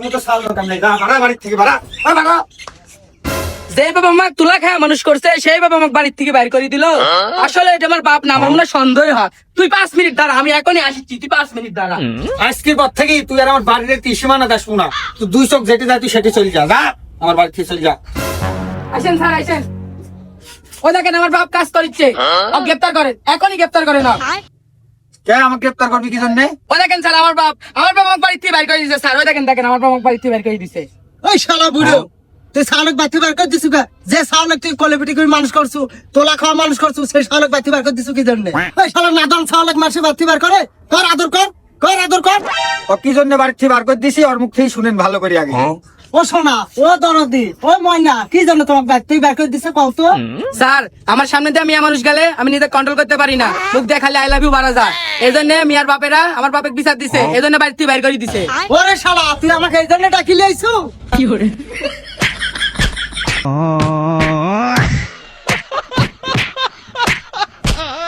মতো সাল দরকার নেই, যা ভাড়া বাড়ির থেকে ভাড়া ভাড়া। যে বাবা আমাকে তুলা খায় মানুষ করছে সেই বাবা আমাকে বাড়ির থেকে বাইর করে দিল। আসলে এটা আমার বাপ না, আমার মনে হয় সন্দেহ হয়। তুই 5 মিনিট দাঁড়া, আমি এখনই আসছি, তুই 5 মিনিট দাঁড়া। আজকের পর থেকে তুই আর আমার বাড়ির ত্রিসীমানা দাস না, তুই 2 চোখ যেতে যায় তুই সেটি চলে যা, যা আমার বাড়ি থেকে চলে যা। আসেন স্যার আসেন। ও দেখেন আমার বাপ কাজ করছে, ও গ্রেফতার করেন, এখনই গ্রেফতার করে না। কে আমাকে গ্রেফতার করবি কি জন্য? ও দেখেন স্যার আমার বাপ আমাকে বাড়ি থেকে বাইর করে দিছে স্যার। ওই দেখেন দেখেন আমার বাপ আমাকে বাড়ি থেকে বাইর করে দিছে। ওই শালা বুড়ো, তুই শালক বাতি বার করে দিছু কা? যে শালক তুই কোয়ালিটি করে মানুষ করছু, তোলা খাওয়া মানুষ করছু, সেই শালক বাতি বার করে দিছু কি জন্য? ওই শালা নাদন শালক মানুষ বাতি বার করে, কর আদর কর, কর আদর কর। ও কি জন্য বাড়ি থেকে বার করে দিছি ওর মুখ থেকে শুনেন ভালো করে আগে। ও সোনা, ও দরদি, ও ময়না, কি জন্য তোমাকে বাতি বার করে দিছে কও তো? স্যার আমার সামনে দিয়ে মিয়া মানুষ গেলে আমি নিজে কন্ট্রোল করতে পারি না, মুখ দিয়ে খালি আই লাভ ইউ বাড়া যায়। এই জন্য মিয়ার বাপেরা আমার বাপের বিচার দিছে, এই জন্য বাড়ি থেকে বাইর করে দিছে। ওরে শালা, তুই আমাকে এই জন্য ডাকি লিয়েছু? কি করে